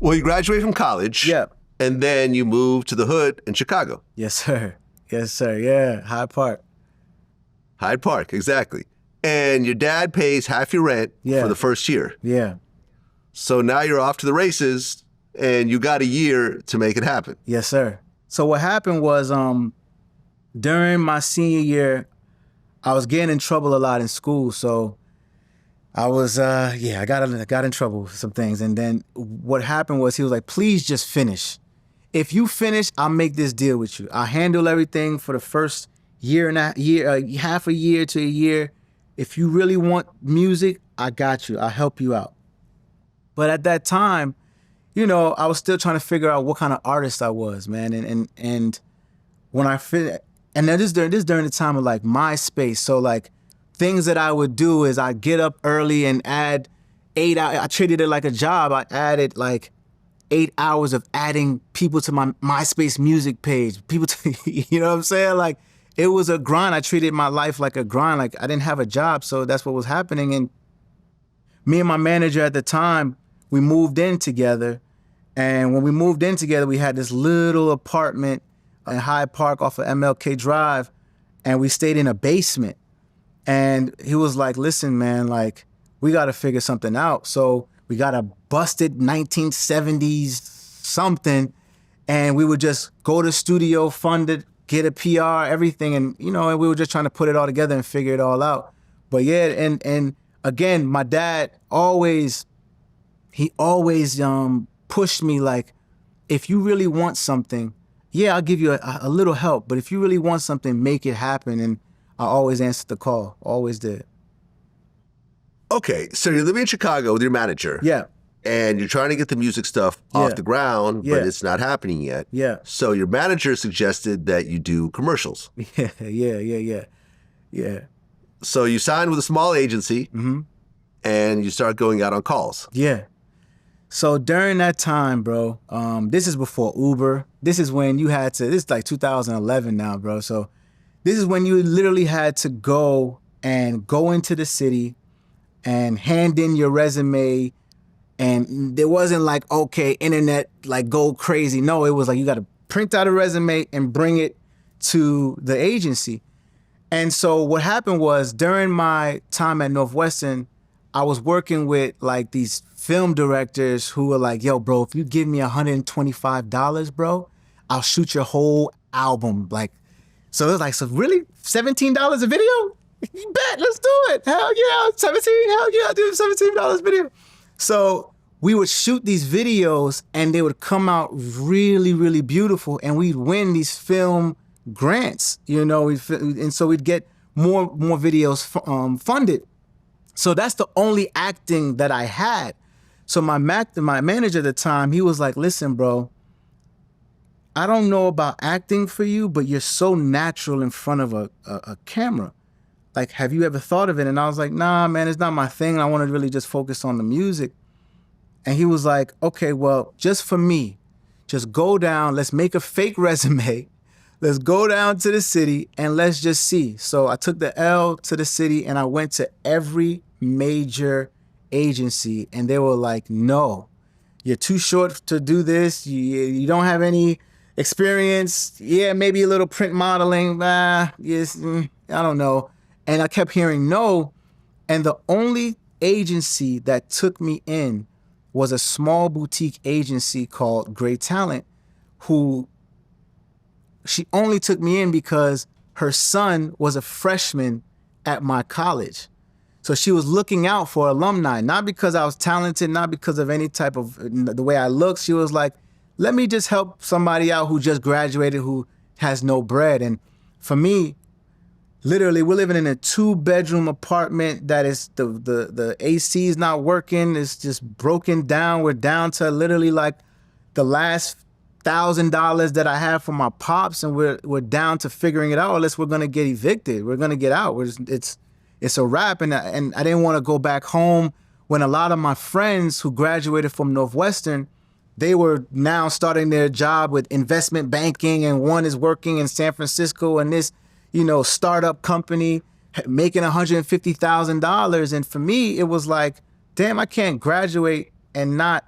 Well, you graduate from college. Yeah. And then you move to the hood in Chicago. Yes, sir. Yes, sir. Yeah, Hyde Park. Hyde Park, exactly. And your dad pays half your rent for the first year. Yeah. So now you're off to the races, and you got a year to make it happen. Yes, sir. So what happened was during my senior year, I was getting in trouble a lot in school. So I was, I got in trouble with some things. And then what happened was he was like, please just finish. If you finish, I'll make this deal with you. I'll handle everything for the first half a year to a year. If you really want music, I got you. I'll help you out. But at that time, you know, I was still trying to figure out what kind of artist I was, man. And when I and then this during the time of like MySpace. So like things that I would do is I'd get up early and add 8 hours. I treated it like a job. I added like 8 hours of adding people to my MySpace music page. People to, you know what I'm saying? Like it was a grind. I treated my life like a grind. Like I didn't have a job. So that's what was happening. And me and my manager at the time, we moved in together. And when we moved in together, we had this little apartment in Hyde Park off of MLK Drive. And we stayed in a basement. And he was like, listen, man, like we got to figure something out. So we got a busted 1970s something. And we would just go to studio, fund it, get a PR, everything. And, you know, and we were just trying to put it all together and figure it all out. But yeah, and again, my dad always pushed me like, if you really want something, yeah, I'll give you a little help. But if you really want something, make it happen. And I always answered the call, always did. Okay, so you're living in Chicago with your manager. Yeah. And you're trying to get the music stuff off the ground, but it's not happening yet. Yeah. So your manager suggested that you do commercials. Yeah. So you signed with a small agency, and you start going out on calls. Yeah. So during that time, bro, this is before Uber. This is when you had to, this is like 2011 now, bro. So this is when you literally had to go into the city and hand in your resume. And there wasn't like, okay, internet, like go crazy. No, it was like you got to print out a resume and bring it to the agency. And so what happened was during my time at Northwestern, I was working with like these film directors who were like, yo, bro, if you give me $125, bro, I'll shoot your whole album. Like, so it was like, so really $17 a video? You bet, let's do it. Hell yeah, 17, hell yeah, I'll do $17 video. So we would shoot these videos and they would come out really, really beautiful, and we'd win these film grants, you know, and so we'd get more videos funded. So that's the only acting that I had. So my manager at the time, he was like, listen, bro, I don't know about acting for you, but you're so natural in front of a camera. Like, have you ever thought of it? And I was like, nah, man, it's not my thing. I want to really just focus on the music. And he was like, okay, well, just for me, just go down, let's make a fake resume. Let's go down to the city and let's just see. So I took the L to the city and I went to every major agency and they were like, no, you're too short to do this. You don't have any experience. Yeah, maybe a little print modeling. Yes, I don't know. And I kept hearing no. And the only agency that took me in was a small boutique agency called Great Talent, who she only took me in because her son was a freshman at my college. So she was looking out for alumni, not because I was talented, not because of any type of the way I looked. She was like, let me just help somebody out who just graduated, who has no bread. And for me, literally, we're living in a 2-bedroom apartment that is the AC is not working. It's just broken down. We're down to literally like the last $1,000 that I have from my pops, and we're down to figuring it out, unless we're gonna get evicted. We're gonna get out. It's a wrap. And I didn't want to go back home when a lot of my friends who graduated from Northwestern, they were now starting their job with investment banking, and one is working in San Francisco and this, you know, startup company making $150,000. And for me, it was like, damn, I can't graduate and not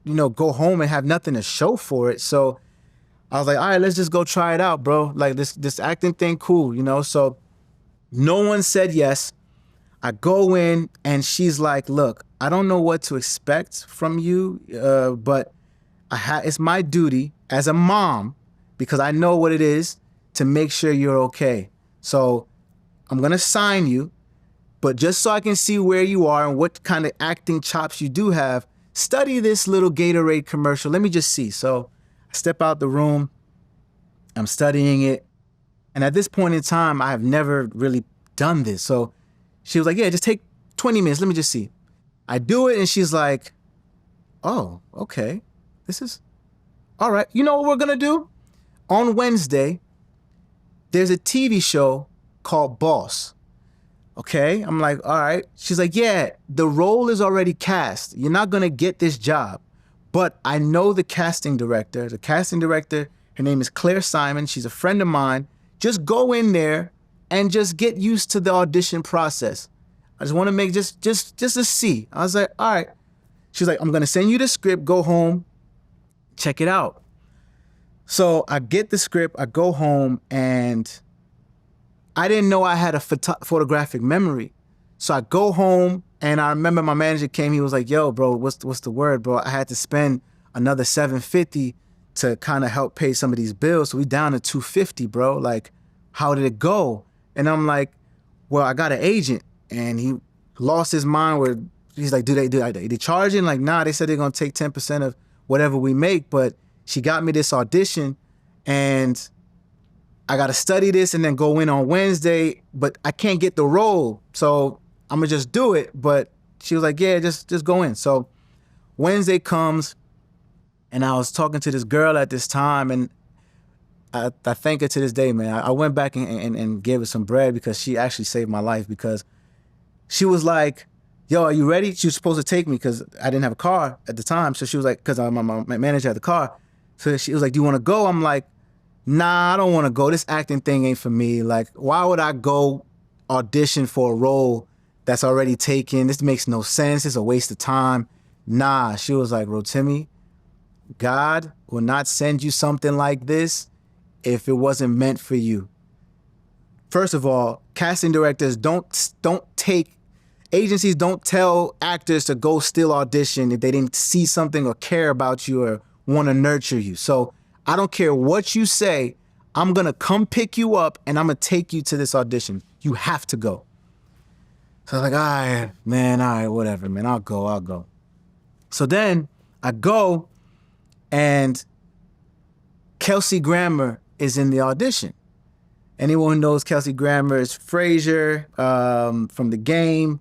go home and have nothing to show for it. So I was like, all right, let's just go try it out, bro. Like this acting thing, cool, So no one said yes. I go in and she's like, look, I don't know what to expect from you, but it's my duty as a mom, because I know what it is, to make sure you're okay. So I'm going to sign you, but just so I can see where you are and what kind of acting chops you do have, study this little Gatorade commercial. Let me just see. So I step out the room. I'm studying it. And at this point in time, I have never really done this. So she was like, yeah, just take 20 minutes. Let me just see. I do it, and she's like, oh, okay. This is all right. You know what we're going to do? On Wednesday, there's a TV show called Boss. Okay? I'm like, all right. She's like, yeah, the role is already cast. You're not going to get this job. But I know the casting director. The casting director, her name is Claire Simon. She's a friend of mine. Just go in there and just get used to the audition process. I just want to make just to see. I was like, all right. She's like, I'm going to send you the script. Go home. Check it out. So I get the script. I go home, and I didn't know I had a photographic memory. So I go home, and I remember my manager came. He was like, yo, bro, what's the word, bro? I had to spend another $750 to kind of help pay some of these bills. So we down to $250, bro. Like, how did it go? And I'm like, well, I got an agent, and he lost his mind where he's like, do they charging? Like, nah, they said they're going to take 10% of whatever we make. But she got me this audition, and I got to study this and then go in on Wednesday, but I can't get the role. So I'm going to just do it. But she was like, yeah, just go in. So Wednesday comes, and I was talking to this girl at this time, and I thank her to this day, man. I went back and gave her some bread, because she actually saved my life, because she was like, yo, are you ready? She was supposed to take me because I didn't have a car at the time. So she was like, because my manager had the car. So she was like, do you want to go? I'm like, nah, I don't want to go. This acting thing ain't for me. Like, why would I go audition for a role that's already taken? This makes no sense. It's a waste of time. Nah, she was like, Rotimi, God will not send you something like this if it wasn't meant for you. First of all, casting directors agencies don't tell actors to go still audition if they didn't see something or care about you or want to nurture you. So I don't care what you say, I'm going to come pick you up and I'm going to take you to this audition. You have to go. So I was like, all right, whatever, man, I'll go. So then I go, and Kelsey Grammer is in the audition. Anyone who knows Kelsey Grammer is Frasier from The Game.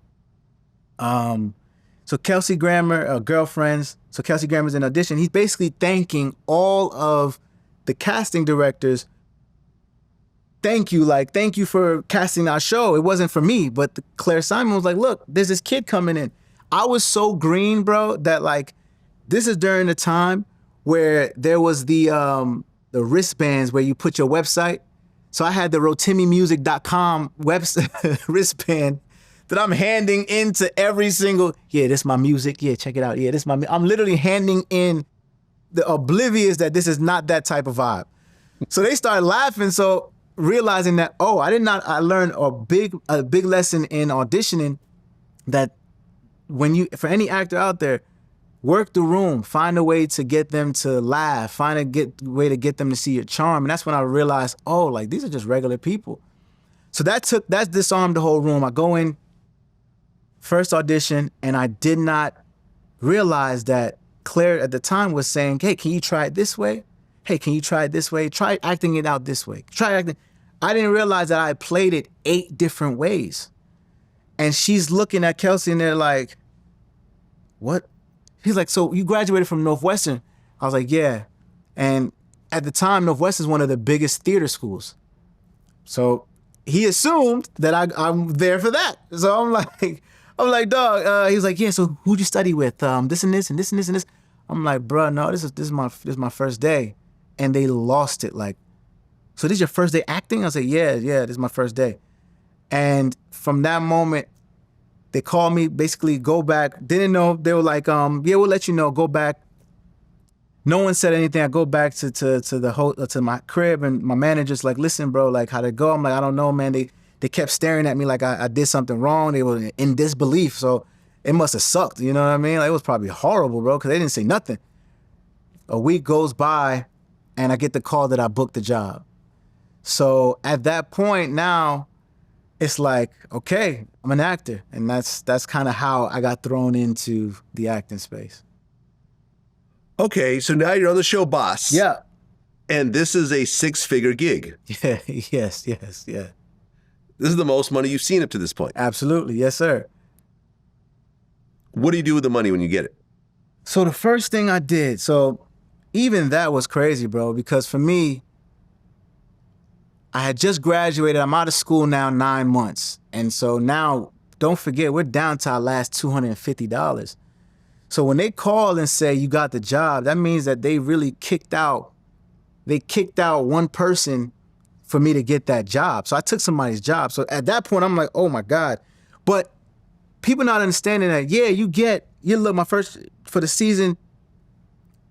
So Kelsey Grammer, girlfriends. So Kelsey Grammer's in audition. He's basically thanking all of the casting directors. Thank you for casting our show. It wasn't for me, but Claire Simon was like, look, there's this kid coming in. I was so green, bro, that like, this is during the time where there was the wristbands where you put your website. So I had the rotimimusic.com website wristband that I'm handing into every single, yeah, this is my music. Yeah, check it out. Yeah, this is my, I'm literally handing in the oblivious that this is not that type of vibe. So they started laughing. So realizing that, I learned a big lesson in auditioning, that for any actor out there, work the room, find a way to get them to laugh, find a way to get them to see your charm. And that's when I realized, these are just regular people. So that disarmed the whole room. I go in, first audition, and I did not realize that Claire at the time was saying, hey, can you try it this way? Hey, can you try it this way? Try acting it out this way. Try acting. I didn't realize that I played it 8 different ways. And she's looking at Kelsey and they're like, what? He's like, so you graduated from Northwestern? I was like, yeah. And at the time, Northwestern is one of the biggest theater schools. So he assumed that I'm there for that. So I'm like, dog. He's like, yeah. So who'd you study with? This and this and this and this and this. I'm like, bro, no, this is my first day, and they lost it. Like, so this is your first day acting? I was like, yeah, this is my first day. And from that moment, they called me, basically go back. Didn't know. They were like, yeah, we'll let you know. Go back No one said anything. I go back to to my crib, and my manager's like, listen, bro, like, how'd it go? I'm like, I don't know, man. They kept staring at me like I did something wrong. They were in disbelief. So it must have sucked. You know what I mean? Like, it was probably horrible, bro, because they didn't say nothing. A week goes by, and I get the call that I booked the job. So at that point now, it's like, okay, I'm an actor. And that's kind of how I got thrown into the acting space. Okay, so now you're on the show Boss. Yeah. And this is a 6-figure gig. Yeah, yes, yeah. This is the most money you've seen up to this point. Absolutely, yes, sir. What do you do with the money when you get it? So the first thing I did, so even that was crazy, bro, because for me, I had just graduated. I'm out of school now 9 months. And so now, don't forget, we're down to our last $250. So when they call and say you got the job, that means that they really kicked out one person for me to get that job. So I took somebody's job. So at that point, I'm like, oh my God. But people not understanding that, yeah, you look, my first, for the season,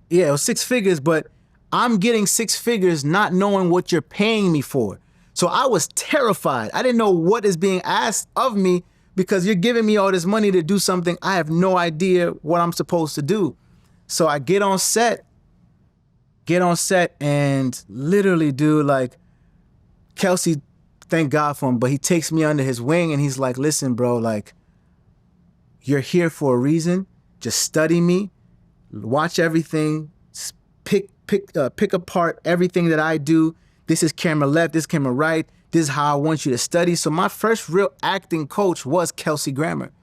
yeah, it was 6 figures, but I'm getting 6 figures not knowing what you're paying me for. So I was terrified. I didn't know what is being asked of me because you're giving me all this money to do something I have no idea what I'm supposed to do. So I get on set and literally, dude, like, Kelsey, thank God for him, but he takes me under his wing and he's like, listen, bro, like, you're here for a reason. Just study me, watch everything, pick apart everything that I do. This is camera left, this is camera right. This is how I want you to study. So my first real acting coach was Kelsey Grammer,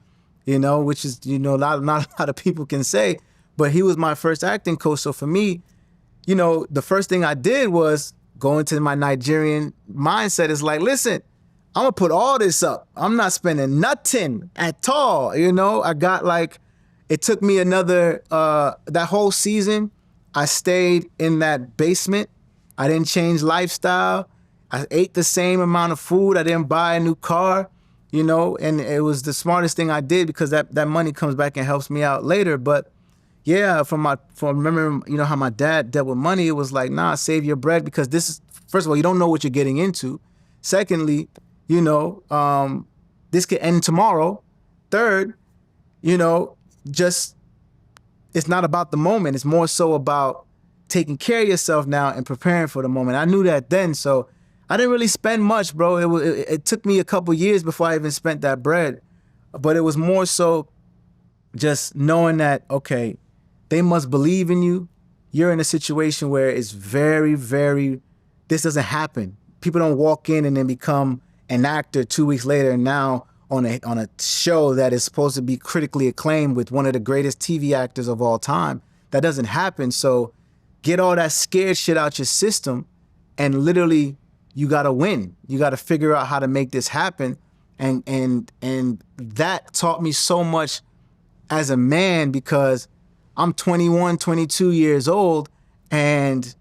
which is, not a lot of people can say, but he was my first acting coach. So for me, the first thing I did was go into my Nigerian mindset. Is like, listen, I'm gonna put all this up. I'm not spending nothing at all. I got it took me another, that whole season, I stayed in that basement. I didn't change lifestyle. I ate the same amount of food. I didn't buy a new car, and it was the smartest thing I did because that money comes back and helps me out later. But yeah, from remembering, how my dad dealt with money, it was like, nah, save your bread because this is, first of all, you don't know what you're getting into. Secondly, this could end tomorrow. Third, just, it's not about the moment. It's more so about taking care of yourself now and preparing for the moment. I knew that then, so I didn't really spend much, bro. It took me a couple years before I even spent that bread. But it was more so just knowing that, okay, they must believe in you. You're in a situation where it's very, very, this doesn't happen. People don't walk in and then become an actor 2 weeks later and now on a show that is supposed to be critically acclaimed with one of the greatest TV actors of all time. That doesn't happen. So get all that scared shit out your system and literally you gotta win. You gotta figure out how to make this happen. And that taught me so much as a man because I'm 21, 22 years old and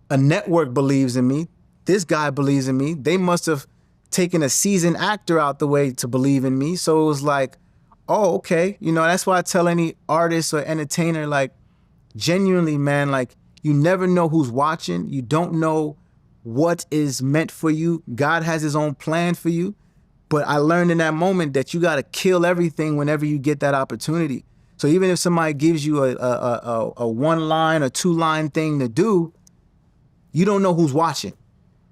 a network believes in me. This guy believes in me. They must have taken a seasoned actor out the way to believe in me. So it was like, oh, okay. That's why I tell any artist or entertainer, like, genuinely, man, like, you never know who's watching. You don't know what is meant for you. God has his own plan for you. But I learned in that moment that you got to kill everything whenever you get that opportunity. So even if somebody gives you a 1-line or 2-line thing to do, you don't know who's watching.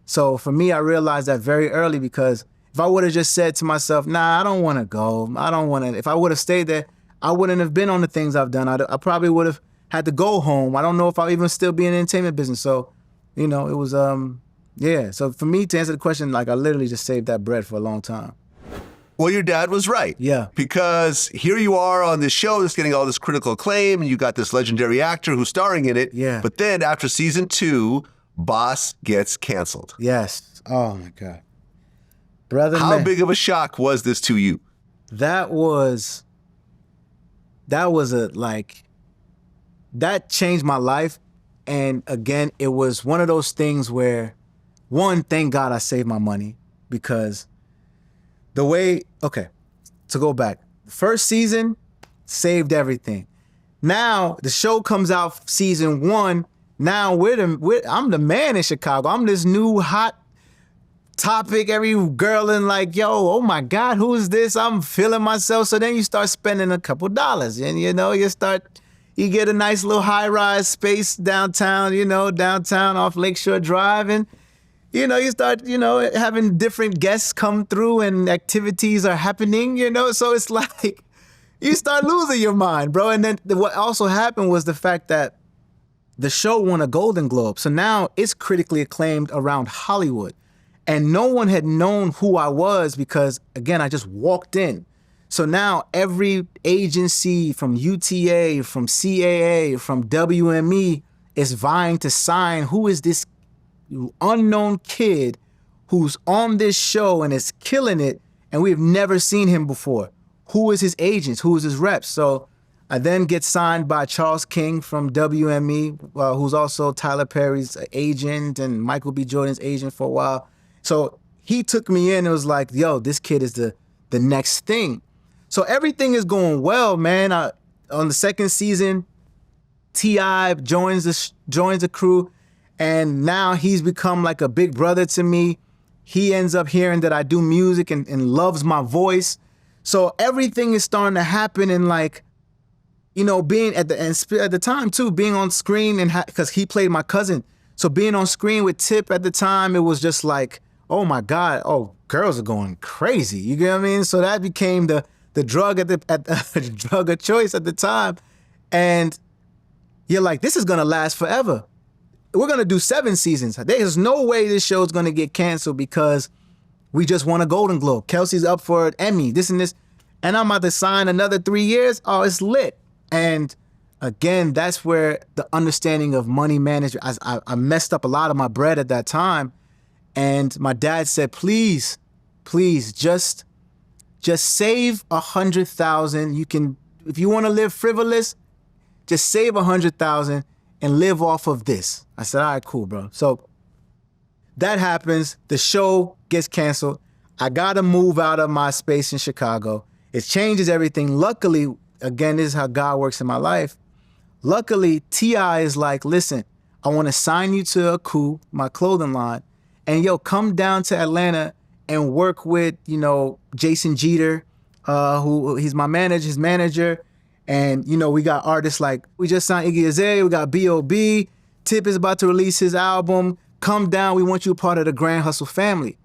So for me, I realized that very early because if I would have just said to myself, nah, I don't want to go. I don't want to. If I would have stayed there, I wouldn't have been on the things I've done. I probably would have had to go home. I don't know if I'll even still be in the entertainment business. So, it was, yeah. So for me, to answer the question, like, I literally just saved that bread for a long time. Well, your dad was right. Yeah. Because here you are on this show that's getting all this critical acclaim, and you got this legendary actor who's starring in it. Yeah. But then after season 2, Boss gets canceled. Yes. Oh, my God. Brother, How big of a shock was this to you? That changed my life. And again, it was one of those things where, one, thank God I saved my money because to go back, first season, saved everything. Now the show comes out season 1. Now I'm the man in Chicago. I'm this new hot topic. Every girl in like, yo, oh my God, who is this? I'm feeling myself. So then you start spending a couple dollars, and you get a nice little high-rise space downtown, downtown off Lakeshore Drive, and you start, having different guests come through and activities are happening, so it's like you start losing your mind, bro. And then what also happened was the fact that the show won a Golden Globe. So now it's critically acclaimed around Hollywood. And no one had known who I was because, again, I just walked in. So now every agency from UTA, from CAA, from WME is vying to sign who is this unknown kid who's on this show and is killing it, and we've never seen him before. Who is his agents? Who is his reps? So I then get signed by Charles King from WME, who's also Tyler Perry's agent and Michael B. Jordan's agent for a while. So he took me in and was like, yo, this kid is the next thing. So everything is going well, man. On the second season, T.I. joins the crew, and now he's become like a big brother to me. He ends up hearing that I do music and loves my voice. So everything is starting to happen, and like, being at the time too, being on screen, and because he played my cousin. So being on screen with Tip at the time, it was just like, oh my God, girls are going crazy. You get what I mean? So that became the drug drug of choice at the time. And you're like, this is gonna last forever. We're gonna do 7 seasons. There's no way this show is gonna get canceled because we just won a Golden Globe. Kelsey's up for an Emmy, this and this. And I'm about to sign another 3 years. Oh, it's lit. And again, that's where the understanding of money management, I messed up a lot of my bread at that time. And my dad said, please, just save 100,000. You can, if you want to live frivolous, just save 100,000 and live off of this. I said, all right, cool, bro. So that happens. The show gets canceled. I got to move out of my space in Chicago. It changes everything. Luckily, again, this is how God works in my life. Luckily, T.I. is like, listen, I want to sign you to a coup, my clothing line. And come down to Atlanta and work with, Jason Jeter, who he's my manager, his manager. And, we got artists like, we just signed Iggy Azalea, we got B.o.B. Tip is about to release his album. Come down, we want you a part of the Grand Hustle family.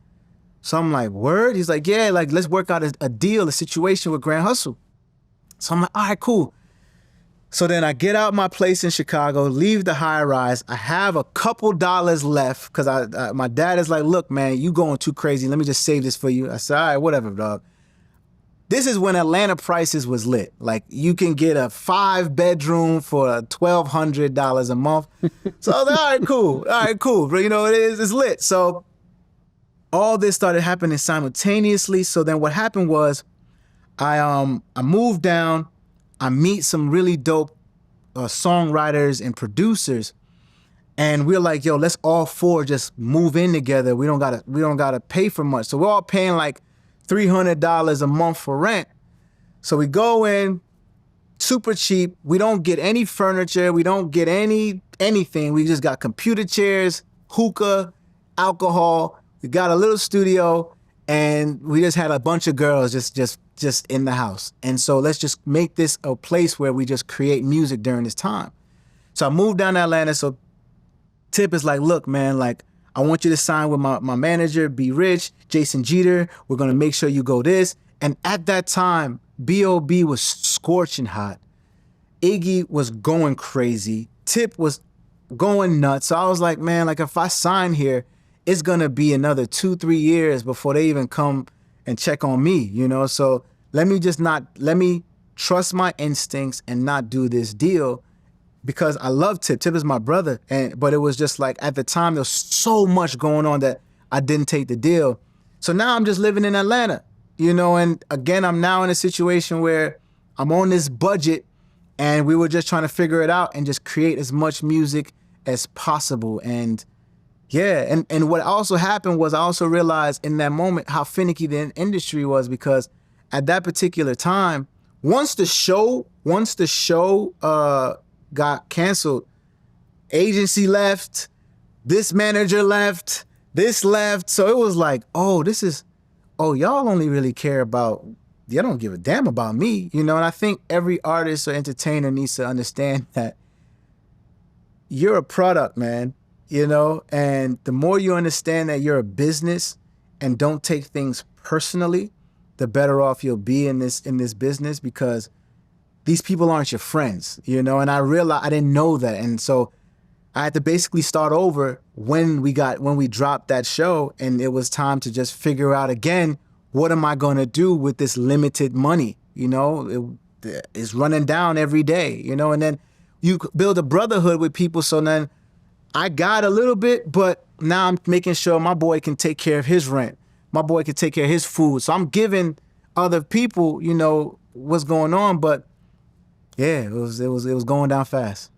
So I'm like, word? He's like, yeah, like, let's work out a deal, a situation with Grand Hustle. So I'm like, all right, cool. So then I get out my place in Chicago, leave the high rise. I have a couple dollars left because my dad is like, look, man, you going too crazy. Let me just save this for you. I said, all right, whatever, dog. This is when Atlanta prices was lit. Like, you can get a 5-bedroom for $1,200 a month. So I was like, all right, cool. But it's lit. So all this started happening simultaneously. So then what happened was I moved down. I meet some really dope songwriters and producers, and we're like, yo, let's all 4 just move in together. We don't gotta pay for much. So we're all paying like $300 a month for rent. So we go in, super cheap. We don't get any furniture. We don't get anything. We just got computer chairs, hookah, alcohol. We got a little studio, and we just had a bunch of girls just in the house. And so let's just make this a place where we just create music during this time. So I moved down to Atlanta. So Tip is like, look, man, like, I want you to sign with my manager, B. Rich, Jason Jeter. We're going to make sure you go this. And at that time, B.o.B. was scorching hot. Iggy was going crazy. Tip was going nuts. So I was like, man, like, if I sign here, it's going to be another 2-3 years before they even come and check on me, So let me trust my instincts and not do this deal, because I love Tip. Tip is my brother. But it was just like, at the time, there was so much going on that I didn't take the deal. So now I'm just living in Atlanta, and again, I'm now in a situation where I'm on this budget, and we were just trying to figure it out and just create as much music as possible. And yeah, and what also happened was I also realized in that moment how finicky the industry was, because at that particular time, once the show got canceled, agency left, this manager left, this left. So it was like, oh, y'all only really care about, y'all don't give a damn about me, you know? And I think every artist or entertainer needs to understand that you're a product, man, you know? And the more you understand that you're a business and don't take things personally, the better off you'll be in this business, because these people aren't your friends, you know? And I realized I didn't know that. And so I had to basically start over when we dropped that show, and it was time to just figure out again, what am I going to do with this limited money? You know, it's running down every day, you know? And then you build a brotherhood with people. So then I got a little bit, but now I'm making sure my boy can take care of his rent. My boy can take care of his food. So I'm giving other people, you know, what's going on. But yeah, it was going down fast.